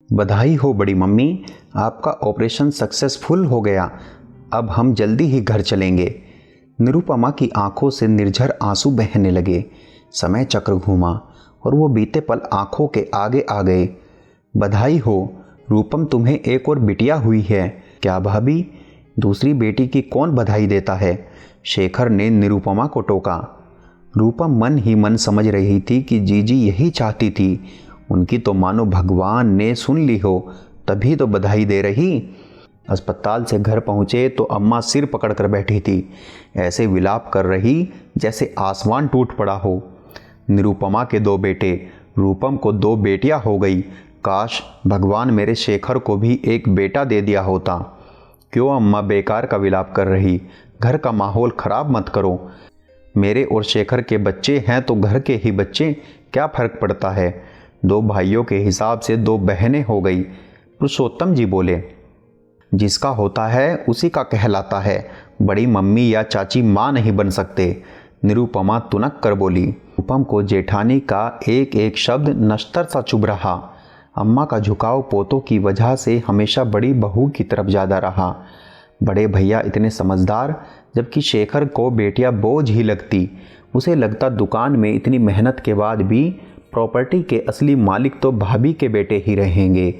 बधाई हो बड़ी मम्मी, आपका ऑपरेशन सक्सेसफुल हो गया। अब हम जल्दी ही घर चलेंगे। निरुपमा की आंखों से निर्झर आंसू बहने लगे। समय चक्र घूमा और वो बीते पल आंखों के आगे आ गए। बधाई हो रूपम, तुम्हें एक और बिटिया हुई है। क्या भाभी, दूसरी बेटी की कौन बधाई देता है? शेखर ने निरुपमा को टोका। रूपम मन ही मन समझ रही थी कि जीजी यही चाहती थी। उनकी तो मानो भगवान ने सुन ली हो, तभी तो बधाई दे रही। अस्पताल से घर पहुंचे तो अम्मा सिर पकड़कर बैठी थी, ऐसे विलाप कर रही जैसे आसमान टूट पड़ा हो। निरुपमा के 2 बेटे, रूपम को 2 बेटियां हो गई। काश भगवान मेरे शेखर को भी एक बेटा दे दिया होता। क्यों अम्मा बेकार का विलाप कर रही? घर का माहौल खराब मत करो। मेरे और शेखर के बच्चे हैं तो घर के ही बच्चे, क्या फर्क पड़ता है? 2 भाइयों के हिसाब से 2 बहनें हो गई। पुरुषोत्तम जी बोले, जिसका होता है उसी का कहलाता है। बड़ी मम्मी या चाची माँ नहीं बन सकते। निरुपमा तुनक कर बोली। रूपम को जेठानी का एक एक शब्द नश्तर सा चुभ रहा। अम्मा का झुकाव पोतों की वजह से हमेशा बड़ी बहू की तरफ ज़्यादा रहा। बड़े भैया इतने समझदार, जबकि शेखर को बेटियां बोझ ही लगती। उसे लगता दुकान में इतनी मेहनत के बाद भी प्रॉपर्टी के असली मालिक तो भाभी के बेटे ही रहेंगे।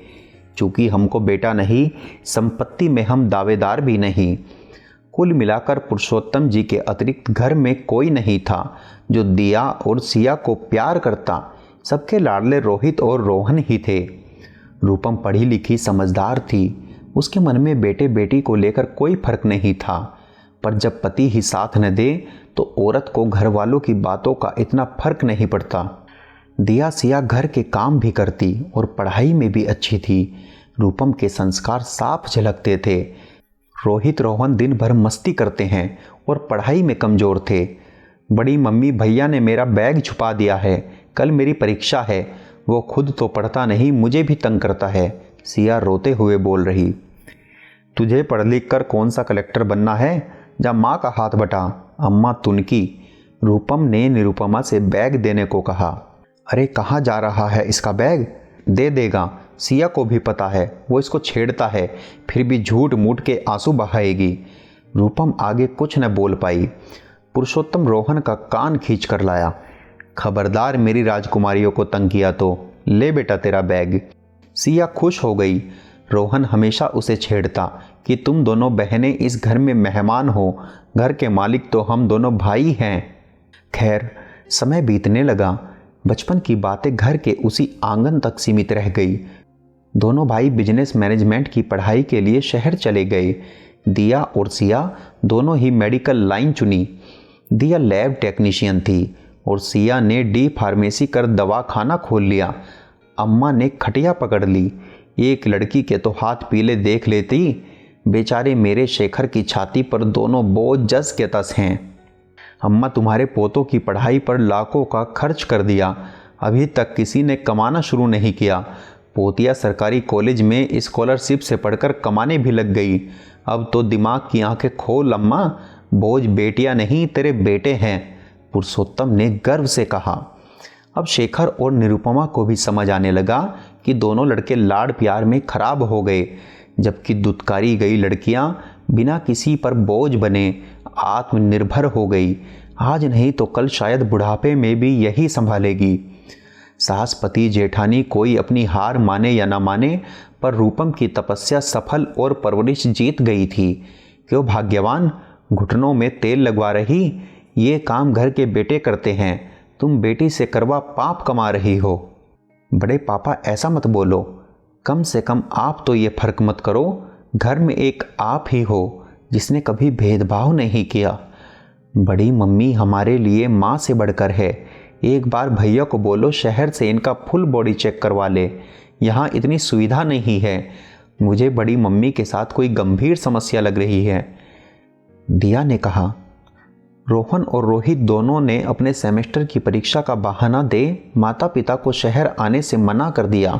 चूँकि हमको बेटा नहीं, संपत्ति में हम दावेदार भी नहीं। कुल मिलाकर पुरुषोत्तम जी के अतिरिक्त घर में कोई नहीं था जो दिया और सिया को प्यार करता। सबके लाडले रोहित और रोहन ही थे। रूपम पढ़ी लिखी समझदार थी। उसके मन में बेटे बेटी को लेकर कोई फर्क नहीं था। पर जब पति ही साथ न दे तो औरत को घर वालों की बातों का इतना फर्क नहीं पड़ता। दिया सिया घर के काम भी करती और पढ़ाई में भी अच्छी थी। रूपम के संस्कार साफ झलकते थे। रोहित रोहन दिन भर मस्ती करते हैं और पढ़ाई में कमज़ोर थे। बड़ी मम्मी, भैया ने मेरा बैग छुपा दिया है, कल मेरी परीक्षा है। वो खुद तो पढ़ता नहीं, मुझे भी तंग करता है। सिया रोते हुए बोल रही। तुझे पढ़ लिख कर कौन सा कलेक्टर बनना है? जा माँ का हाथ बटा। अम्मा तुनकी। रूपम ने निरुपमा से बैग देने को कहा। अरे कहाँ जा रहा है इसका बैग? दे देगा। सिया को भी पता है वो इसको छेड़ता है, फिर भी झूठ मूठ के आंसू बहाएगी। रूपम आगे कुछ न बोल पाई। पुरुषोत्तम रोहन का कान खींच कर लाया। खबरदार मेरी राजकुमारियों को तंग किया तो ले बेटा तेरा बैग। सिया खुश हो गई। रोहन हमेशा उसे छेड़ता कि तुम दोनों बहनें इस घर में मेहमान हो, घर के मालिक तो हम दोनों भाई हैं। खैर समय बीतने लगा। बचपन की बातें घर के उसी आंगन तक सीमित रह गई। दोनों भाई बिजनेस मैनेजमेंट की पढ़ाई के लिए शहर चले गए। दिया और सिया दोनों ही मेडिकल लाइन चुनी। दिया लैब टेक्नीशियन थी और सिया ने डी फार्मेसी कर दवाखाना खोल लिया। अम्मा ने खटिया पकड़ ली। एक लड़की के तो हाथ पीले देख लेती। बेचारे मेरे शेखर की छाती पर दोनों बोझ जस के तस हैं। अम्मा, तुम्हारे पोतों की पढ़ाई पर लाखों का खर्च कर दिया, अभी तक किसी ने कमाना शुरू नहीं किया। पोतिया सरकारी कॉलेज में स्कॉलरशिप से पढ़कर कमाने भी लग गई। अब तो दिमाग की आंखें खोल अम्मा, बोझ बेटियां नहीं तेरे बेटे हैं। पुरुषोत्तम ने गर्व से कहा। अब शेखर और निरुपमा को भी समझ आने लगा कि दोनों लड़के लाड़ प्यार में खराब हो गए, जबकि दुत्कारी गई लड़कियां बिना किसी पर बोझ बने आत्मनिर्भर हो गई। आज नहीं तो कल शायद बुढ़ापे में भी यही संभालेगी। सास पति जेठानी कोई अपनी हार माने या ना माने, पर रूपम की तपस्या सफल और परवरिश जीत गई थी। क्यों भाग्यवान, घुटनों में तेल लगवा रही। ये काम घर के बेटे करते हैं, तुम बेटी से करवा पाप कमा रही हो। बड़े पापा ऐसा मत बोलो, कम से कम आप तो ये फर्क मत करो, घर में एक आप ही हो जिसने कभी भेदभाव नहीं किया। बड़ी मम्मी हमारे लिए माँ से बढ़कर है। एक बार भैया को बोलो शहर से इनका फुल बॉडी चेक करवा ले, यहाँ इतनी सुविधा नहीं है। मुझे बड़ी मम्मी के साथ कोई गंभीर समस्या लग रही है। दिया ने कहा। रोहन और रोहित दोनों ने अपने सेमेस्टर की परीक्षा का बहाना दे माता पिता को शहर आने से मना कर दिया।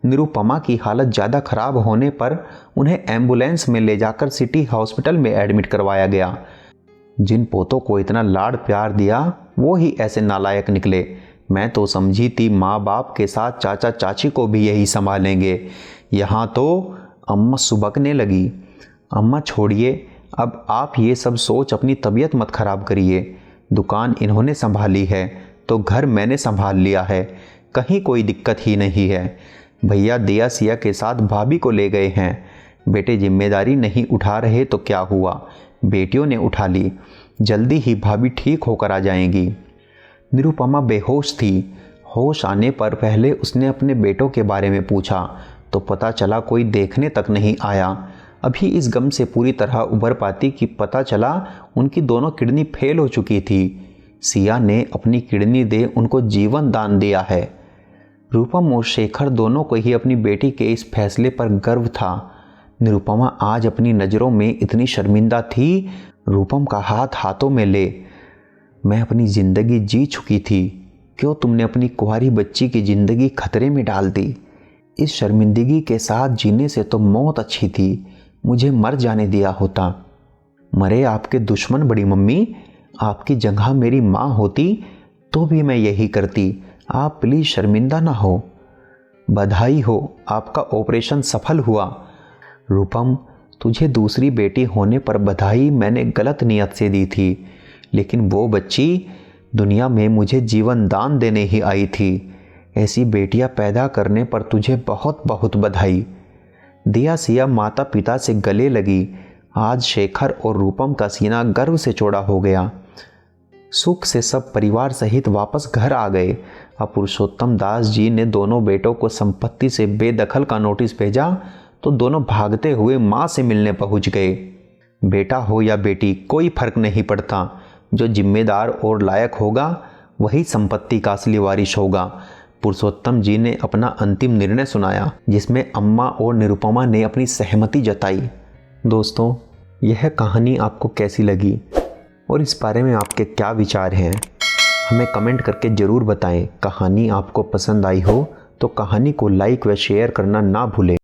निरुपमा की हालत ज़्यादा खराब होने पर उन्हें एम्बुलेंस में ले जाकर सिटी हॉस्पिटल में एडमिट करवाया गया। जिन पोतों को इतना लाड़ प्यार दिया वो ही ऐसे नालायक निकले। मैं तो समझी थी माँ बाप के साथ चाचा चाची को भी यही संभालेंगे, यहाँ तो। अम्मा सुबकने लगी। अम्मा छोड़िए, अब आप ये सब सोच अपनी तबीयत मत खराब करिए। दुकान इन्होंने संभाली है तो घर मैंने संभाल लिया है, कहीं कोई दिक्कत ही नहीं है। भैया दिया सिया के साथ भाभी को ले गए हैं। बेटे जिम्मेदारी नहीं उठा रहे तो क्या हुआ, बेटियों ने उठा ली। जल्दी ही भाभी ठीक होकर आ जाएंगी। निरुपमा बेहोश थी। होश आने पर पहले उसने अपने बेटों के बारे में पूछा तो पता चला कोई देखने तक नहीं आया। अभी इस गम से पूरी तरह उभर पाती कि पता चला उनकी दोनों किडनी फेल हो चुकी थी। सिया ने अपनी किडनी दे उनको जीवन दान दिया है। रूपम और शेखर दोनों को ही अपनी बेटी के इस फैसले पर गर्व था। निरुपमा आज अपनी नज़रों में इतनी शर्मिंदा थी। रूपम का हाथ हाथों में ले, मैं अपनी ज़िंदगी जी चुकी थी, क्यों तुमने अपनी कुंवारी बच्ची की ज़िंदगी खतरे में डाल दी। इस शर्मिंदगी के साथ जीने से तो मौत अच्छी थी, मुझे मर जाने दिया होता। मरे आपके दुश्मन बड़ी मम्मी, आपकी जगह मेरी माँ होती तो भी मैं यही करती। आप प्लीज़ शर्मिंदा ना हो। बधाई हो, आपका ऑपरेशन सफल हुआ। रूपम, तुझे दूसरी बेटी होने पर बधाई मैंने गलत नियत से दी थी, लेकिन वो बच्ची दुनिया में मुझे जीवन दान देने ही आई थी। ऐसी बेटियां पैदा करने पर तुझे बहुत बहुत बधाई। दिया सिया माता पिता से गले लगी। आज शेखर और रूपम का सीना गर्व से चौड़ा हो गया। सुख से सब परिवार सहित वापस घर आ गए। अब पुरुषोत्तम दास जी ने दोनों बेटों को संपत्ति से बेदखल का नोटिस भेजा तो दोनों भागते हुए माँ से मिलने पहुँच गए। बेटा हो या बेटी कोई फर्क नहीं पड़ता, जो जिम्मेदार और लायक होगा वही संपत्ति का असली वारिस होगा। पुरुषोत्तम जी ने अपना अंतिम निर्णय सुनाया, जिसमें अम्मा और निरुपमा ने अपनी सहमति जताई। दोस्तों, यह कहानी आपको कैसी लगी और इस बारे में आपके क्या विचार हैं, हमें कमेंट करके ज़रूर बताएं। कहानी आपको पसंद आई हो तो कहानी को लाइक व शेयर करना ना भूलें।